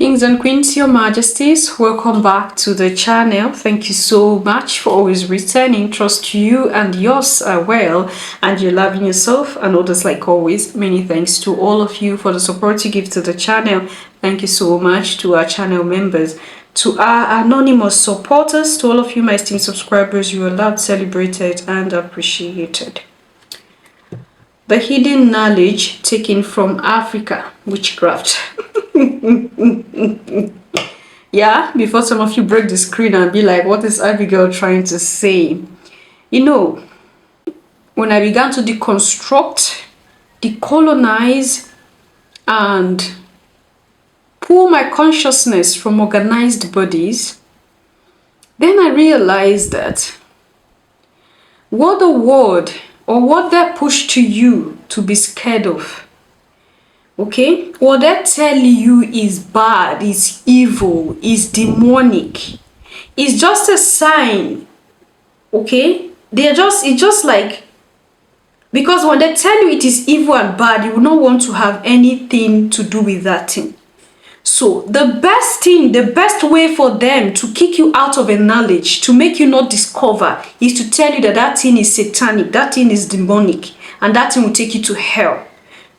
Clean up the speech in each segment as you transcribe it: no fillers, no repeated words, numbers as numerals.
Kings and Queens, Your Majesties, welcome back to the channel. Thank you so much for always returning. Trust you and yours are well and you're loving yourself and others like always. Many thanks to all of you for the support you give to the channel. Thank you so much to our channel members, to our anonymous supporters, to all of you my esteemed subscribers. You are loved, celebrated and appreciated. The hidden knowledge taken from Africa, witchcraft. Yeah, before some of you break the screen and be like, what is Abigail trying to say? You know, when I began to deconstruct, decolonize, and pull my consciousness from organized bodies, then I realized that what the world or what they push to you to be scared of, okay, what they tell you is bad, is evil, is demonic, is just a sign, okay? It's just like, because when they tell you it is evil and bad, you will not want to have anything to do with that thing. So the best way for them to kick you out of a knowledge, to make you not discover, is to tell you that that thing is satanic, that thing is demonic, and that thing will take you to hell.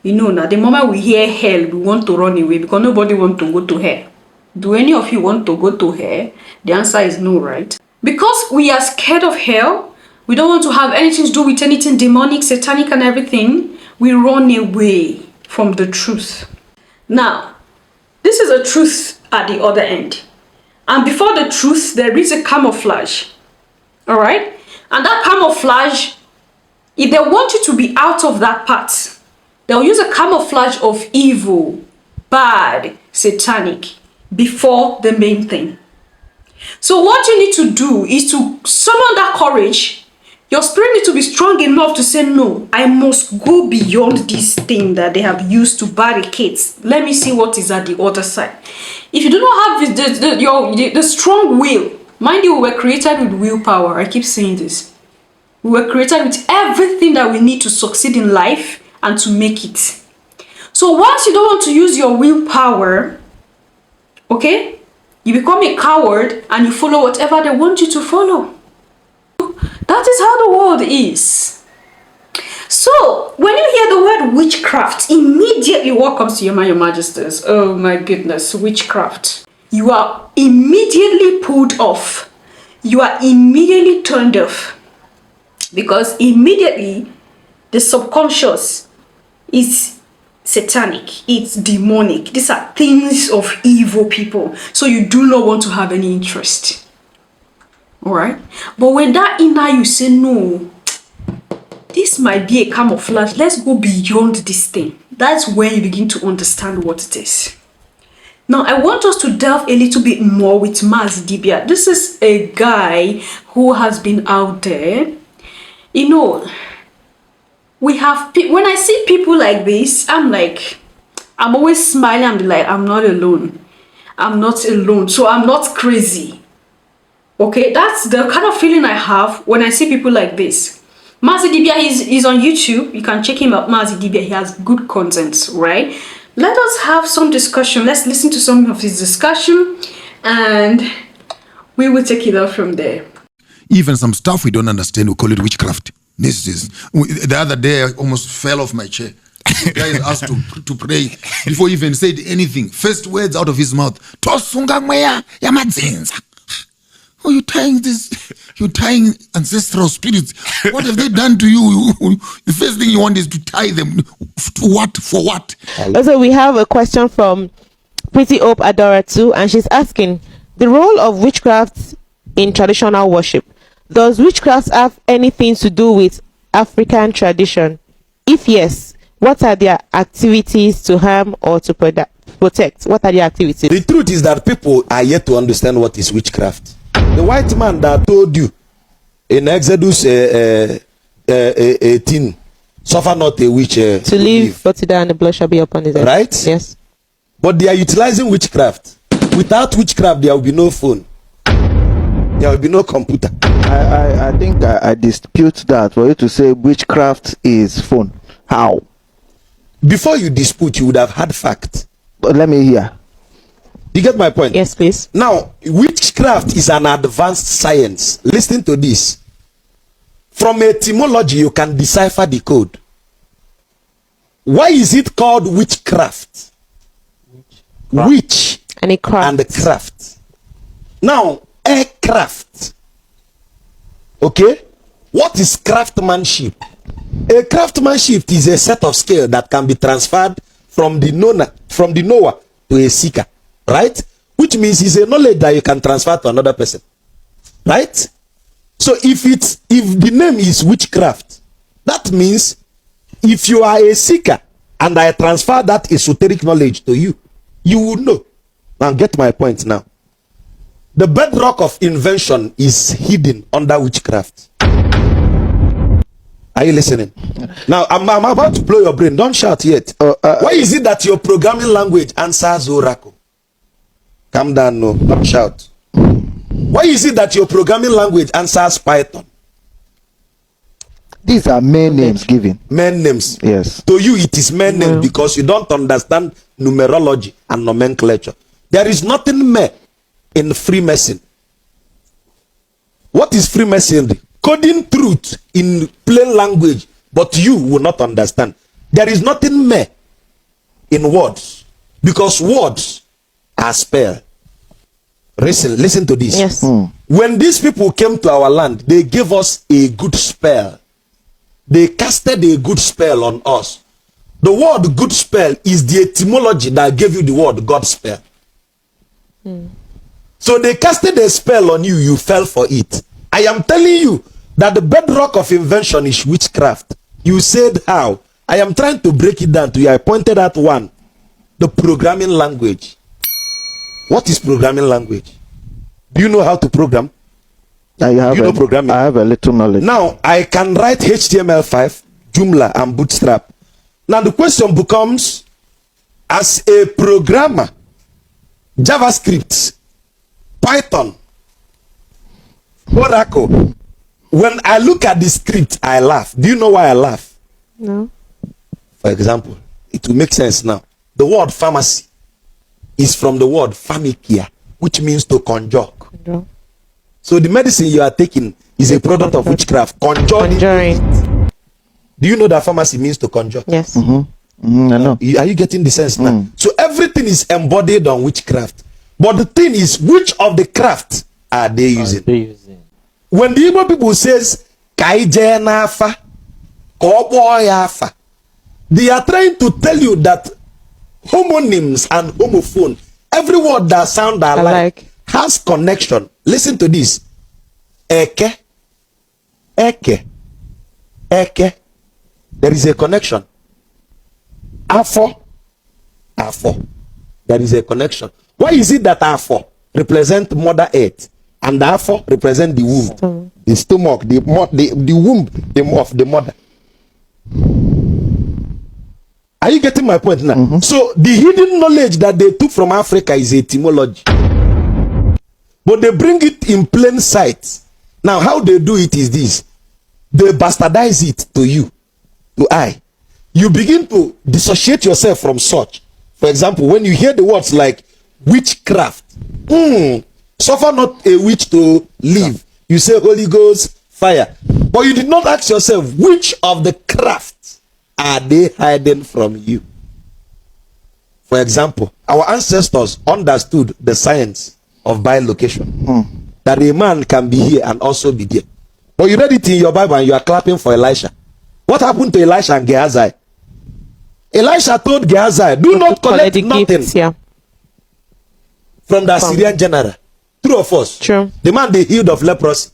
You know, now the moment we hear hell, we want to run away because nobody wants to go to hell. Do any of you want to go to hell? The answer is no, right? Because we are scared of hell, we don't want to have anything to do with anything demonic, satanic and everything, we run away from the truth. Now, this is a truth at the other end. And before the truth, there is a camouflage. All right? And that camouflage, if they want you to be out of that part, they'll use a camouflage of evil, bad, satanic before the main thing. So what you need to do is to summon that courage. Your spirit needs to be strong enough to say, no, I must go beyond this thing that they have used to barricade. Let me see what is at the other side. If you do not have the strong will, mind you, we were created with willpower. I keep saying this. We were created with everything that we need to succeed in life and to make it. So once you don't want to use your willpower, okay, you become a coward and you follow whatever they want you to follow. That is how the world is. So when you hear the word witchcraft, immediately what comes to your mind, Your Majesties? Oh my goodness, witchcraft. You are immediately pulled off. You are immediately turned off. Because immediately the subconscious is satanic, it's demonic. These are things of evil people. So you do not want to have any interest. All right, but when that inner you say, no, this might be a camouflage, let's go beyond this thing. That's when you begin to understand what it is. Now, I want us to delve a little bit more with Mazi Dibia. This is a guy who has been out there. You know, we have, when I see people like this, I'm always smiling and be like, I'm not alone. I'm not alone. So I'm not crazy. Okay, that's the kind of feeling I have when I see people like this. Mazi Dibia is on YouTube. You can check him out, Mazi Dibia. He has good content, right? Let us have some discussion. Let's listen to some of his discussion and we will take it out from there. Even some stuff we don't understand, we call it witchcraft. The other day I almost fell off my chair. The guy is asked to pray before he even said anything. First words out of his mouth. Oh, you're tying ancestral spirits. What have they done to you? The first thing you want is to tie them. To what? For what? Also, we have a question from Pretty Hope Adora too, and she's asking, the role of witchcraft in traditional worship. Does witchcraft have anything to do with African tradition? If yes, what are their activities to harm or to protect? What are their activities? The truth is that people are yet to understand what is witchcraft. The white man that told you in Exodus 18, suffer not a witch to live, but to die and the blood shall be upon his head. Right? Yes. But they are utilizing witchcraft. Without witchcraft, there will be no phone. There will be no computer. I think I dispute that. For you to say witchcraft is phone. How? Before you dispute, you would have had fact. But let me hear. You get my point? Yes, please. Now, witchcraft is an advanced science. Listen to this. From etymology, you can decipher the code. Why is it called witchcraft? Witch And a craft. and craft. Now, aircraft. Okay? What is craftsmanship? A craftsmanship is a set of skill that can be transferred from the knower to a seeker, right? Which means it's a knowledge that you can transfer to another person, right? So if the name is witchcraft, that means if you are a seeker and I transfer that esoteric knowledge to you, you will know. Now get my point now. The bedrock of invention is hidden under witchcraft. Are you listening? Now, I'm about to blow your brain. Don't shout yet. Why is it that your programming language answers Oracle? Calm down, no. Don't shout. Why is it that your programming language answers Python? These are main names given. Men names. Yes. To you, it is men names because you don't understand numerology and nomenclature. There is nothing mere in Freemason. What is Freemasonry? Coding truth in plain language, but you will not understand. There is nothing mere in words, because words are spell. Listen to this. Yes. When these people came to our land, they gave us a good spell. They casted a good spell on us. The word good spell is the etymology that gave you the word God spell. So they casted a spell on you, you fell for it. I am telling you that the bedrock of invention is witchcraft. You said how? I am trying to break it down to you. I pointed out one. The programming language. What is programming language? Do you know how to program? I have, You know programming? I have a little knowledge. Now, I can write HTML5, Joomla, and Bootstrap. Now, the question becomes, as a programmer, JavaScript, Python, Oracle, when I look at the script, I laugh. Do you know why I laugh? No. For example, it will make sense now. The word pharmacy is from the word pharmakia, which means to conjure. So the medicine you are taking is a product of witchcraft. Conjuring. Do you know that pharmacy means to conjure? Yes. I know. Are you getting the sense now? So everything is embodied on witchcraft. But the thing is, which of the craft are they using? When the Igbo people says kaije nafa, koboyafa, they are trying to tell you that homonyms and homophone, every word that sound alike has connection. Listen to this. Eke, eke, eke. There is a connection. Afo, afo. There is a connection. Why is it that afo represent Mother Earth and afo represent the womb, the stomach, the womb of the mother? Are you getting my point now? So the hidden knowledge that they took from Africa is etymology, but they bring it in plain sight. Now, how they do it is this: they bastardize it to you, to I. You begin to dissociate yourself from such. For example, when you hear the words like witchcraft, suffer not a witch to live. You say Holy Ghost, fire. But you did not ask yourself, which of the crafts are they hiding from you? For example, our ancestors understood the science of bilocation. That a man can be here and also be there. But you read it in your Bible and you are clapping for Elisha. What happened to Elisha and Gehazi? Elisha told Gehazi, do not collect nothing from the Assyrian general. True or false? True. The man they healed of leprosy.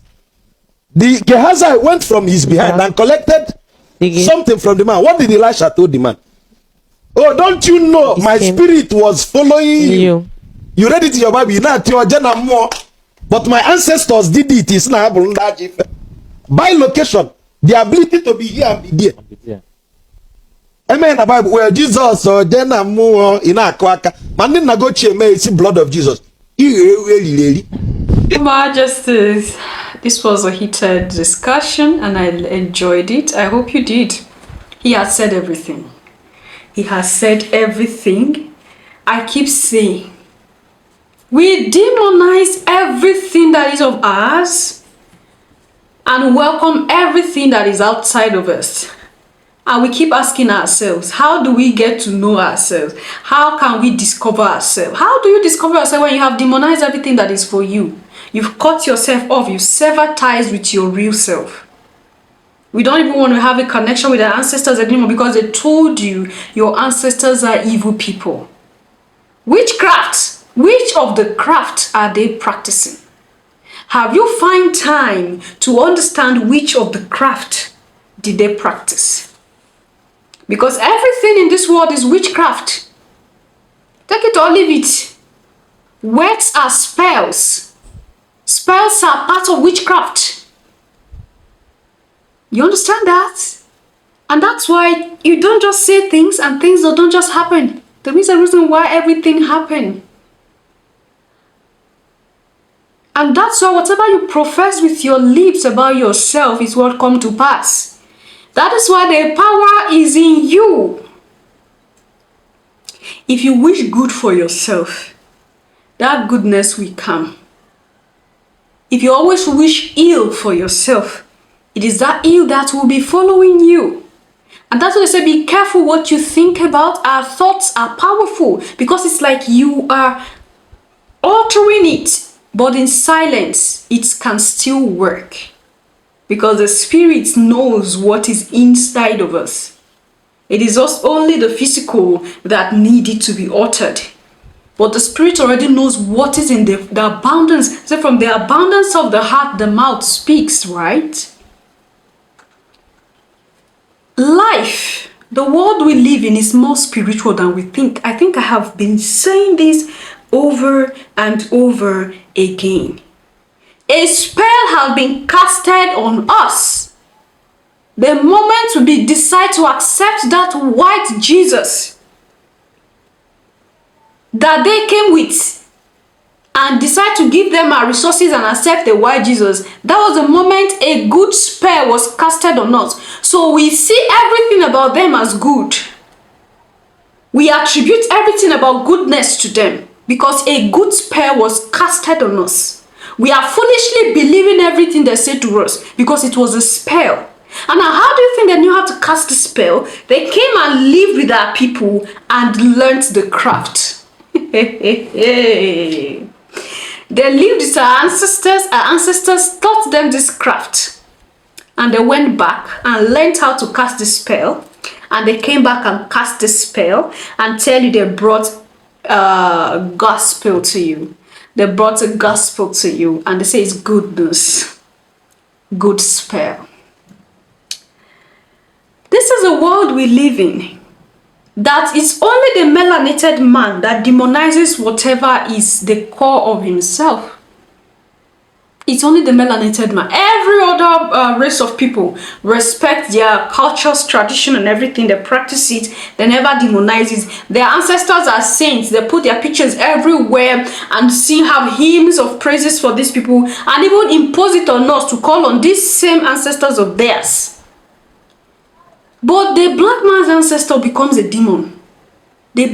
The Gehazi went from his behind and collected something from the man. What did Elisha told the man? Oh, don't you know my spirit was following you? You read it in your Bible. You know more. But my ancestors did it. It's not by location, the ability to be here and be there. Amen. The Bible where Jesus or Jena more in a quaka. Man didn't go see blood of Jesus. Your Majesties, this was a heated discussion and I enjoyed it. I hope you did. He has said everything. He has said everything. I keep saying, We demonize everything that is of us and welcome everything that is outside of us. And we keep asking ourselves, how do we get to know ourselves? How can we discover ourselves? How do you discover yourself when you have demonized everything that is for you? You've cut yourself off. You've severed ties with your real self. We don't even want to have a connection with our ancestors anymore because they told you your ancestors are evil people. Witchcraft. Which of the crafts are they practicing? Have you found time to understand which of the craft did they practice? Because everything in this world is witchcraft. Take it or leave it. Words are spells. Spells are part of witchcraft. You understand that? And that's why you don't just say things and things don't just happen. There is a reason why everything happened. And that's why whatever you profess with your lips about yourself is what comes to pass. That is why the power is in you. If you wish good for yourself, that goodness will come. If you always wish ill for yourself, it is that ill that will be following you. And that's why they say be careful what you think about. Our thoughts are powerful because it's like you are altering it. But in silence, it can still work because the spirit knows what is inside of us. It is just only the physical that needed to be altered. But the spirit already knows what is in the abundance. So from the abundance of the heart, the mouth speaks, right? Life, the world we live in is more spiritual than we think. I think I have been saying this over and over again. A spell has been casted on us. The moment we decide to accept that white Jesus that they came with and decide to give them our resources and accept the white Jesus, that was the moment a good spell was casted on us. So we see everything about them as good. We attribute everything about goodness to them. Because a good spell was casted on us. We are foolishly believing everything they say to us because it was a spell. And now how do you think they knew how to cast the spell? They came and lived with our people and learnt the craft. They lived with our ancestors. Our ancestors taught them this craft. And they went back and learned how to cast the spell. And they came back and cast the spell and tell you they brought gospel to you. They brought a gospel to you and they say it's good news, good spell. This is the world we live in, that it's only the melanated man that demonizes whatever is the core of himself. It's only the melanated man. Every other race of people respect their cultures, tradition, and everything. They practice it. They never demonize it. Their ancestors are saints. They put their pictures everywhere and have hymns of praises for these people and even impose it on us to call on these same ancestors of theirs. But the black man's ancestor becomes a demon. Do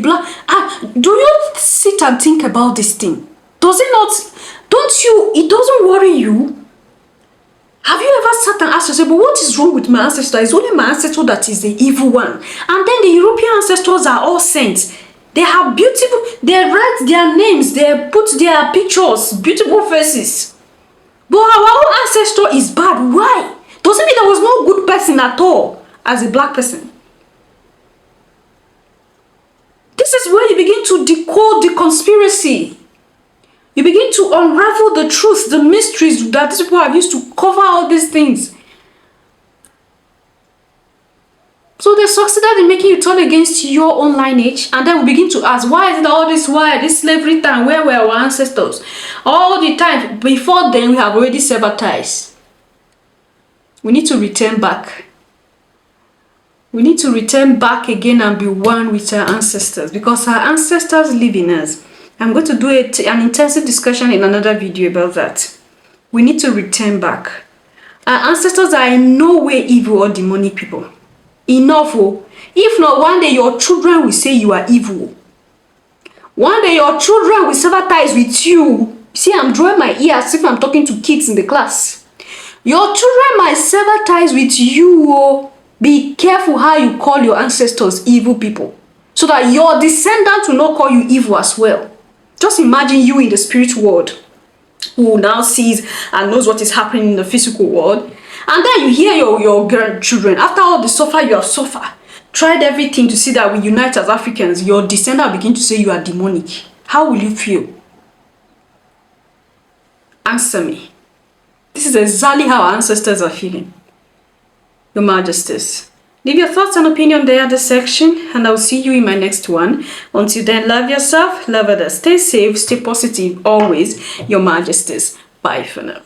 you sit and think about this thing? Does it not? It doesn't worry you? Have you ever sat and asked yourself, but what is wrong with my ancestor? It's only my ancestor that is the evil one. And then the European ancestors are all saints. They have beautiful, they write their names, they put their pictures, beautiful faces. But our own ancestor is bad. Why? Doesn't mean there was no good person at all as a black person. This is where you begin to decode the conspiracy. You begin to unravel the truth, the mysteries that these people have used to cover all these things. So they succeeded in making you turn against your own lineage, and then we begin to ask, why is it all this? Why this slavery time? Where were our ancestors? All the time before then, we have already severed ties. We need to return back. We need to return back again and be one with our ancestors, because our ancestors live in us. I'm going to do an intensive discussion in another video about that. We need to return back. Our ancestors are in no way evil or demonic people. Enough. Oh. If not, one day your children will say you are evil. One day your children will sever ties with you. See, I'm drawing my ear as if I'm talking to kids in the class. Your children might sever ties with you. Oh. Be careful how you call your ancestors evil people, so that your descendants will not call you evil as well. Just imagine you in the spirit world, who now sees and knows what is happening in the physical world, and then you hear your grandchildren, after all the suffer you have suffered, tried everything to see that we unite as Africans, your descendants begin to say you are demonic. How will you feel? Answer me. This is exactly how our ancestors are feeling. Your Majesties. Leave your thoughts and opinion there at the section, and I'll see you in my next one. Until then, love yourself, love others, stay safe, stay positive, always. Your Majesties. Bye for now.